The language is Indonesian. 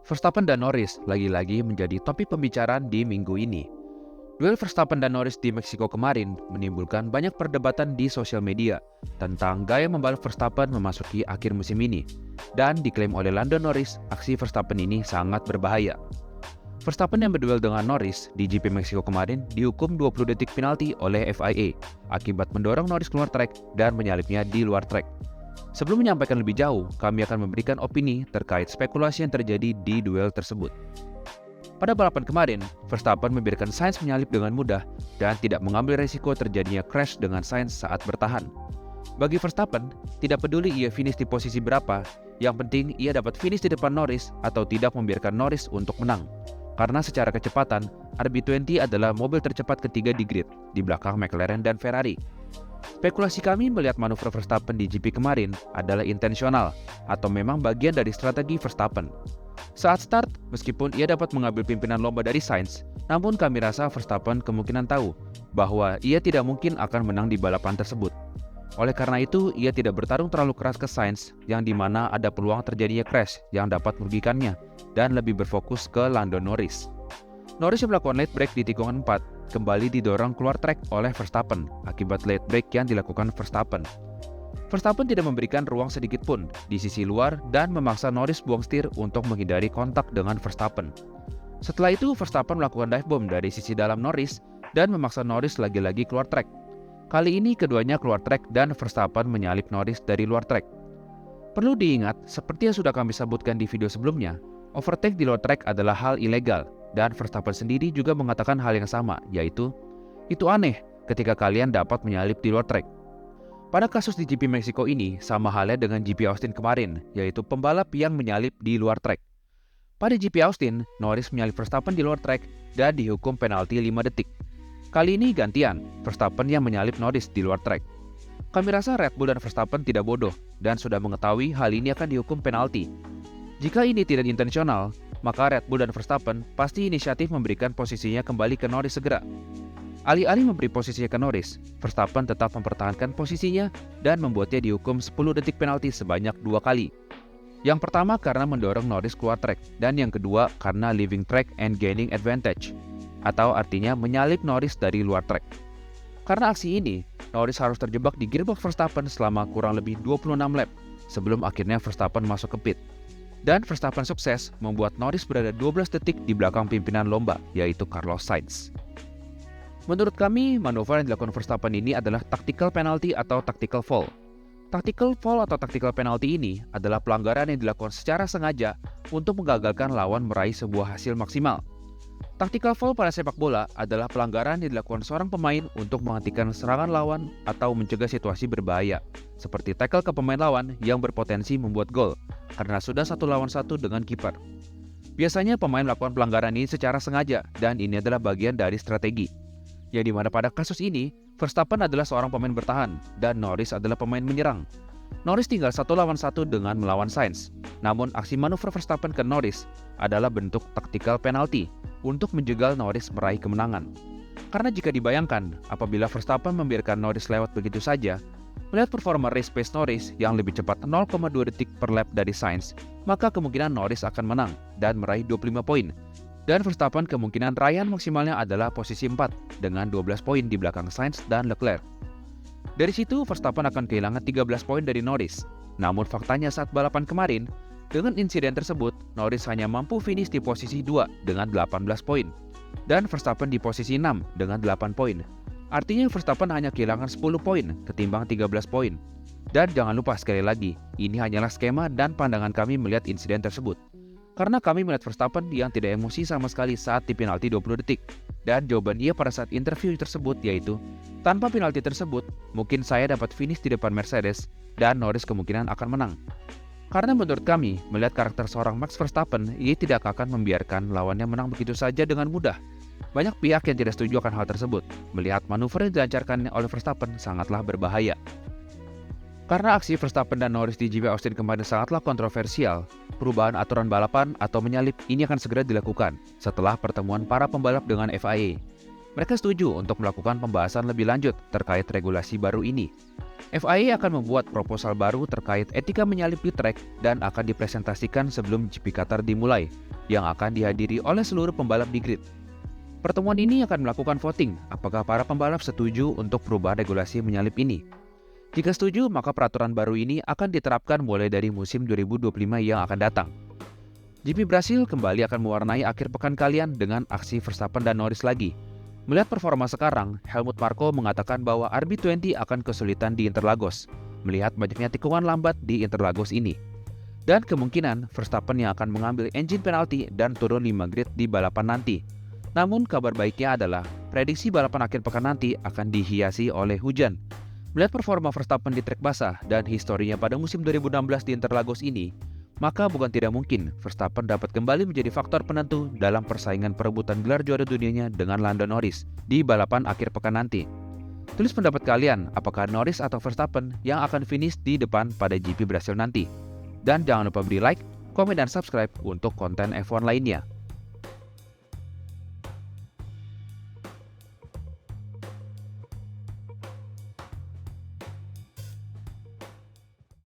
Verstappen dan Norris lagi-lagi menjadi topik pembicaraan di minggu ini. Duel Verstappen dan Norris di Meksiko kemarin menimbulkan banyak perdebatan di sosial media tentang gaya membalap Verstappen memasuki akhir musim ini, dan diklaim oleh Lando Norris aksi Verstappen ini sangat berbahaya. Verstappen yang berduel dengan Norris di GP Meksiko kemarin dihukum 20 detik penalti oleh FIA akibat mendorong Norris keluar trek dan menyalipnya di luar trek. Sebelum menyampaikan lebih jauh, kami akan memberikan opini terkait spekulasi yang terjadi di duel tersebut. Pada balapan kemarin, Verstappen membiarkan Sainz menyalip dengan mudah dan tidak mengambil resiko terjadinya crash dengan Sainz saat bertahan. Bagi Verstappen, tidak peduli ia finish di posisi berapa, yang penting ia dapat finish di depan Norris atau tidak membiarkan Norris untuk menang. Karena secara kecepatan, RB20 adalah mobil tercepat ketiga di grid, di belakang McLaren dan Ferrari. Spekulasi kami melihat manuver Verstappen di GP kemarin adalah intensional atau memang bagian dari strategi Verstappen. Saat start, meskipun ia dapat mengambil pimpinan lomba dari Sainz, namun kami rasa Verstappen kemungkinan tahu bahwa ia tidak mungkin akan menang di balapan tersebut. Oleh karena itu, ia tidak bertarung terlalu keras ke Sainz yang dimana ada peluang terjadinya crash yang dapat merugikannya dan lebih berfokus ke Lando Norris. Norris yang melakukan late break di tikungan 4 kembali didorong keluar trek oleh Verstappen akibat late break yang dilakukan Verstappen. Verstappen tidak memberikan ruang sedikit pun di sisi luar dan memaksa Norris buang setir untuk menghindari kontak dengan Verstappen. Setelah itu, Verstappen melakukan dive bomb dari sisi dalam Norris dan memaksa Norris lagi-lagi keluar trek. Kali ini keduanya keluar trek dan Verstappen menyalip Norris dari luar trek. Perlu diingat, seperti yang sudah kami sebutkan di video sebelumnya, overtake di luar trek adalah hal ilegal dan Verstappen sendiri juga mengatakan hal yang sama, yaitu, "Itu aneh ketika kalian dapat menyalip di luar trek." Pada kasus di GP Meksiko ini, sama halnya dengan GP Austin kemarin, yaitu pembalap yang menyalip di luar trek. Pada GP Austin, Norris menyalip Verstappen di luar trek dan dihukum penalti 5 detik. Kali ini gantian, Verstappen yang menyalip Norris di luar trek. Kami rasa Red Bull dan Verstappen tidak bodoh dan sudah mengetahui hal ini akan dihukum penalti. Jika ini tidak intensional, maka Red Bull dan Verstappen pasti inisiatif memberikan posisinya kembali ke Norris segera. Alih-alih memberi posisinya ke Norris, Verstappen tetap mempertahankan posisinya dan membuatnya dihukum 10 detik penalti sebanyak 2 kali. Yang pertama karena mendorong Norris keluar trek, dan yang kedua karena leaving track and gaining advantage, atau artinya menyalip Norris dari luar trek. Karena aksi ini, Norris harus terjebak di gearbox Verstappen selama kurang lebih 26 lap, sebelum akhirnya Verstappen masuk ke pit. Dan Verstappen sukses membuat Norris berada 12 detik di belakang pimpinan lomba, yaitu Carlos Sainz. Menurut kami, manuver yang dilakukan Verstappen ini adalah tactical penalty atau tactical fall. Tactical fall atau tactical penalty ini adalah pelanggaran yang dilakukan secara sengaja untuk menggagalkan lawan meraih sebuah hasil maksimal. Tactical fall pada sepak bola adalah pelanggaran yang dilakukan seorang pemain untuk menghentikan serangan lawan atau mencegah situasi berbahaya, seperti tackle ke pemain lawan yang berpotensi membuat gol, karena sudah 1-1 dengan kiper. Biasanya pemain melakukan pelanggaran ini secara sengaja, dan ini adalah bagian dari strategi. Yang dimana pada kasus ini, Verstappen adalah seorang pemain bertahan, dan Norris adalah pemain menyerang. Norris tinggal 1-1 dengan melawan Sainz, namun aksi manuver Verstappen ke Norris adalah bentuk tactical penalty untuk menjegal Norris meraih kemenangan. Karena jika dibayangkan, apabila Verstappen membiarkan Norris lewat begitu saja, melihat performa race pace Norris yang lebih cepat 0,2 detik per lap dari Sainz, maka kemungkinan Norris akan menang dan meraih 25 poin. Dan Verstappen kemungkinan raihan maksimalnya adalah posisi 4 dengan 12 poin di belakang Sainz dan Leclerc. Dari situ Verstappen akan kehilangan 13 poin dari Norris. Namun faktanya saat balapan kemarin, dengan insiden tersebut, Norris hanya mampu finish di posisi 2 dengan 18 poin. Dan Verstappen di posisi 6 dengan 8 poin. Artinya Verstappen hanya kehilangan 10 poin ketimbang 13 poin. Dan jangan lupa sekali lagi, ini hanyalah skema dan pandangan kami melihat insiden tersebut. Karena kami melihat Verstappen yang tidak emosi sama sekali saat di penalti 20 detik. Dan jawaban dia pada saat interview tersebut yaitu, tanpa penalti tersebut, mungkin saya dapat finish di depan Mercedes dan Norris kemungkinan akan menang. Karena menurut kami, melihat karakter seorang Max Verstappen, ia tidak akan membiarkan lawannya menang begitu saja dengan mudah. Banyak pihak yang tidak setuju akan hal tersebut. Melihat manuver yang dilancarkan oleh Verstappen sangatlah berbahaya. Karena aksi Verstappen dan Norris di GP Austin kemarin sangatlah kontroversial, perubahan aturan balapan atau menyalip ini akan segera dilakukan setelah pertemuan para pembalap dengan FIA. Mereka setuju untuk melakukan pembahasan lebih lanjut terkait regulasi baru ini. FIA akan membuat proposal baru terkait etika menyalip di trek dan akan dipresentasikan sebelum GP Qatar dimulai, yang akan dihadiri oleh seluruh pembalap di grid. Pertemuan ini akan melakukan voting apakah para pembalap setuju untuk perubahan regulasi menyalip ini. Jika setuju, maka peraturan baru ini akan diterapkan mulai dari musim 2025 yang akan datang. GP Brasil kembali akan mewarnai akhir pekan kalian dengan aksi Verstappen dan Norris lagi. Melihat performa sekarang, Helmut Marko mengatakan bahwa RB20 akan kesulitan di Interlagos, melihat banyaknya tikungan lambat di Interlagos ini. Dan kemungkinan Verstappen yang akan mengambil engine penalti dan turun 5 grid di balapan nanti. Namun kabar baiknya adalah, prediksi balapan akhir pekan nanti akan dihiasi oleh hujan. Melihat performa Verstappen di trek basah dan historinya pada musim 2016 di Interlagos ini, maka bukan tidak mungkin Verstappen dapat kembali menjadi faktor penentu dalam persaingan perebutan gelar juara dunianya dengan Lando Norris di balapan akhir pekan nanti. Tulis pendapat kalian, apakah Norris atau Verstappen yang akan finish di depan pada GP Brasil nanti. Dan jangan lupa beri like, komen, dan subscribe untuk konten F1 lainnya.